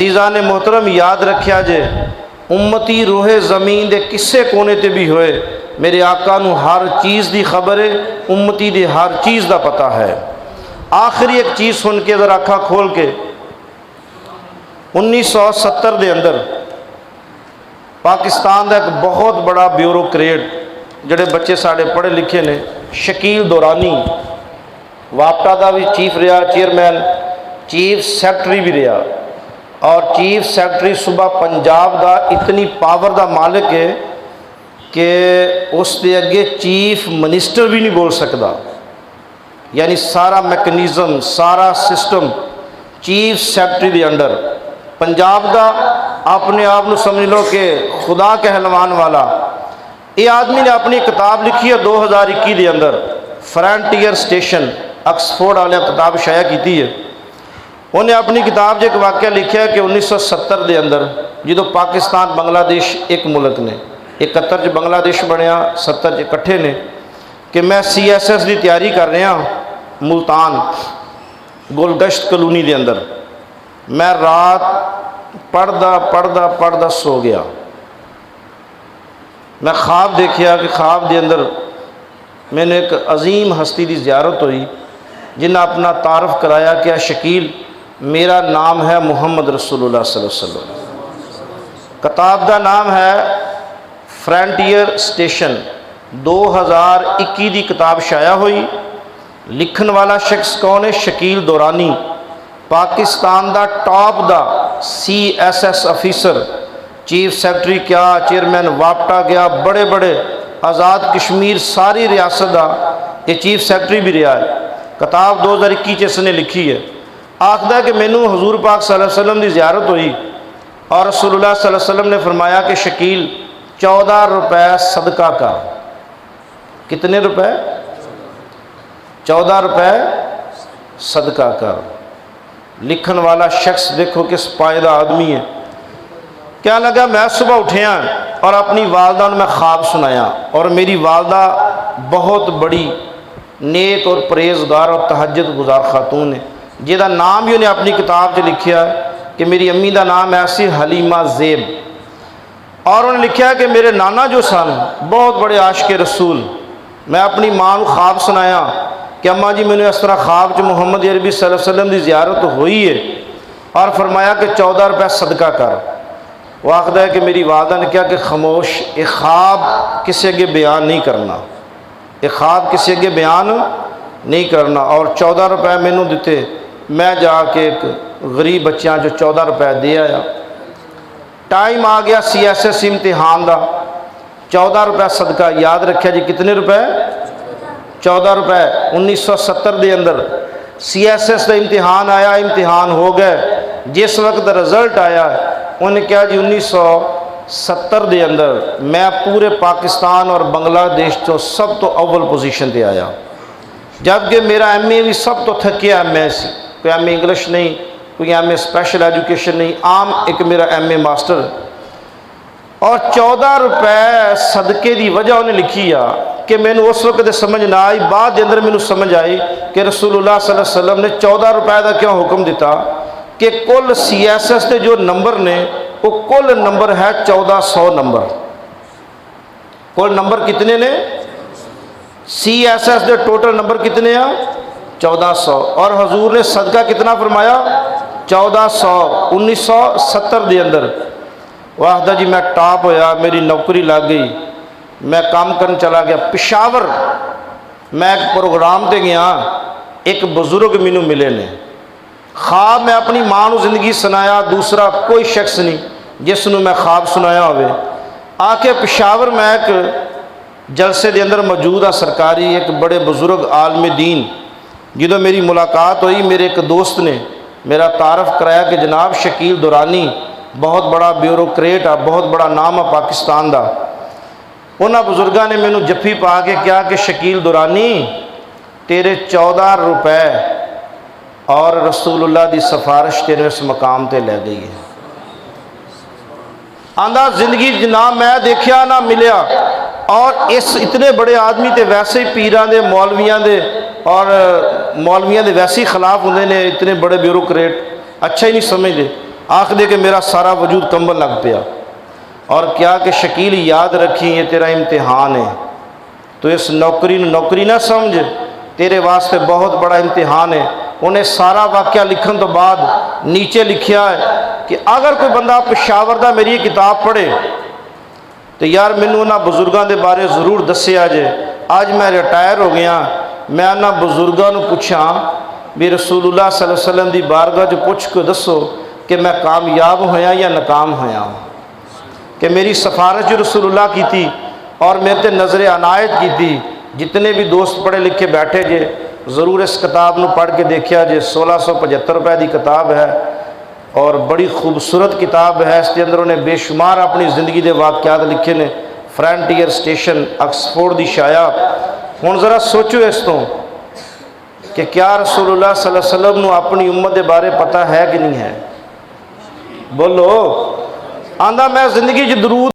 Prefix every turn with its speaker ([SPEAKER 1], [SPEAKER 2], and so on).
[SPEAKER 1] अजीज़ा ने मोहतरम याद रखिया जे उम्मती रोहे ज़मीन दे किसे कोने ते भी होए मेरे आका नू हर चीज़ की खबर है, उम्मती दे हर चीज़ का पता है। आखिरी एक चीज़ सुन के ज़रा अखा खोल के 1970 के अंदर पाकिस्तान का एक बहुत बड़ा ब्यूरोक्रेट जोड़े बच्चे साढ़े पढ़े लिखे ने शकील दुरानी वापटा का भी चीफ रहा, चेयरमैन चीफ सैकटरी भी रहा और चीफ सैकटरी सूबा पंजाब का इतनी पावर का मालिक है कि उसके अगे चीफ मिनिस्टर भी नहीं बोल सकता। यानी सारा मैकेनिज़म सारा सिस्टम चीफ सैकटरी के अंडर पंजाब का अपने आप को समझ लो कि खुदा कहलवान वाला। ये आदमी ने अपनी किताब लिखी है 2021 के अंदर फ्रंटियर स्टेशन ऑक्सफोर्ड वाले किताब शाया की है। उन्हें अपनी किताब 'च एक वाक़या लिखा कि 1970 के अंदर जो पाकिस्तान बांग्लादेश एक मुल्क ने 71 च बांग्लादेश बनया 70 च इकट्ठे ने कि मैं CSS की तैयारी कर रहा मुल्तान गुलगश्त कलोनी के अंदर। मैं रात पढ़दा सो गया। मैं ख्वाब देखिया कि ख्वाब के अंदर मैंने एक अजीम हस्ती की ज़ियारत हुई जिन्हें अपना तारफ़ कराया कि शकील मेरा नाम है मुहम्मद रसूलुल्लाह सल्लल्लाहु अलैहि वसल्लम। किताब का नाम है फ्रंटियर स्टेशन 2021 की किताब शाया हुई। लिखन वाला शख्स कौन है? शकील दुरानी पाकिस्तान का टॉप का CSS ऑफिसर चीफ सैकटरी क्या चेयरमैन वापटा गया बड़े बड़े आज़ाद कश्मीर सारी रियासत का ये चीफ सैकटरी भी रहा है। किताब 2021 इसने लिखी है। आखदा कि मैनू हजूर पाक सल्लल्लाहु अलैहि वसल्लम की ज़ियारत हुई और रसूलुल्लाह सल्लल्लाहु अलैहि वसल्लम ने फरमाया कि शकील 14 रुपए सदका का। कितने रुपए? 14 रुपए सदका का। लिखन वाला शख्स देखो किस पायदा आदमी है। क्या लगा, मैं सुबह उठिया और अपनी वालदा ने मैं ख्वाब सुनाया और मेरी वालदा बहुत बड़ी नेक और परहेजगार और तहज्जुद गुजार खातून है जिसका नाम भी उन्हें अपनी किताब 'च लिखा कि मेरी अम्मी का नाम ऐसी हलीमा ज़ेब। और उन्हें लिखा कि मेरे नाना जो सन बहुत बड़े आशिक़ रसूल। मैं अपनी माँ को ख्वाब सुनाया कि अम्मा जी मैंने इस तरह ख्वाब 'च मुहम्मद अरबी सल्लल्लाहु अलैहि वसल्लम की ज़ियारत हुई है और फरमाया कि 14 रुपए सदका कर। वो आखदा है कि मेरी वालदा ने कहा कि खामोश, ये ख्वाब किसी अगे बयान नहीं करना, ये ख्वाब किसी अगे बयान नहीं करना। और 14 रुपए मैनू दिते। मैं जाके एक गरीब बच्चों जो 14 रुपए दे आया। टाइम आ गया CSS इम्तिहान का। 14 रुपए सदका याद रखा जी कितने रुपए? 14 रुपए। 1970 के अंदर CSS का इम्तिहान आया। इम्तिहान हो गए। जिस वक्त रिजल्ट आया उन्हें कहा जी 1970 के अंदर मैं पूरे पाकिस्तान और बांग्लादेश तो सब तो अव्वल पोजीशन पे आया। जबकि मेरा MA भी सब तो थकिया MA सी, कोई MA इंग्लिश नहीं, कोई MA स्पेशल एजुकेशन नहीं, आम एक मेरा MA मास्टर। और 14 रुपए सदके की वजह उन्हें लिखी आ कि मैंने उस वक्त समझ ना आई, बाद के अंदर मैंने समझ आई कि रसूलुल्लाह सल्लल्लाहु अलैहि वसल्लम ने 14 रुपए का क्यों हुक्म दिता कि कुल CSS के जो नंबर ने वो कुल नंबर है 1400 नंबर। कुल नंबर कितने ने? CSS के टोटल नंबर कितने हैं? 1400। और हजूर ने सदका कितना फरमाया? 1400। 1970 के अंदर वाहदा जी मैं टॉप होया, मेरी नौकरी लग गई, मैं काम करने चला गया पिशावर। मैं एक प्रोग्राम पर गया, एक बुजुर्ग मैनू मिले ने। ख्वाब मैं अपनी माँ को जिंदगी सुनाया, दूसरा कोई शख्स नहीं जिसनों मैं ख्वाब सुनाया होवे। आके पिशावर मैं एक जलसे के अंदर मौजूद आ सरकारी एक बड़े बुजुर्ग आलम दीन जो मेरी मुलाकात हुई। मेरे एक दोस्त ने मेरा तारफ़ कराया कि जनाब शकील दुरानी बहुत बड़ा ब्यूरोक्रेट आ, बहुत बड़ा नाम है पाकिस्तान का। उन्होंने बुजुर्गों ने मैनू जफ्फी पा के कहा कि शकील दुरानी तेरे 14 रुपए और रसूलुल्लाह की सिफारिश तेरे इस मकाम पर लै गई है। आंदा जिंदगी ना मैं देखा ना मिलिया। और इस इतने बड़े आदमी तो वैसे ही पीरां दे मौलवियां दे और मौलवियां दे वैसे ही खिलाफ होंगे ने। इतने बड़े ब्यूरोक्रेट अच्छा ही नहीं समझते। आख दे कि मेरा सारा वजूद कंबन लग पिया और क्या कि शकील याद रखी ये तेरा इम्तिहान है, तो इस नौकरी नौकरी ना समझ, तेरे वास्ते बहुत बड़ा इम्तिहान है। उन्हें सारा वाक़या लिखन तो बाद नीचे लिखा है कि अगर कोई बंदा पेशावर दा मेरी किताब पढ़े तो यार मैनू उन्होंने बुजुर्गों के बारे जरूर दसिया जे। अज मैं रिटायर हो गया, मैं उन्होंने बुजुर्गों को पूछा भी रसूलुल्लाह सल्लल्लाहु अलैहि वसल्लम की बारगाह च पुछ के दसो कि मैं कामयाब होया या नाकाम होया, कि मेरी सिफारिश रसूलुल्लाह की थी और मेरे ते नज़र अनायत की थी। जितने भी दोस्त पढ़े लिखे बैठे जे ज़रूर इस किताब को पढ़ के देखिया जे। 1675 रुपए की किताब है और बड़ी खूबसूरत किताब है। इसके अंदर उन्हें बेशुमार अपनी ज़िंदगी के वाक़यात लिखे ने। फ्रंटियर स्टेशन ऑक्सफोर्ड की शाया। हुण ज़रा सोचो इस तो कि क्या रसूलुल्लाह सल्लल्लाहु अलैहि वसल्लम को अपनी उम्मत के बारे पता है कि नहीं है? बोलो। आंदा मैं ज़िंदगी च दरूद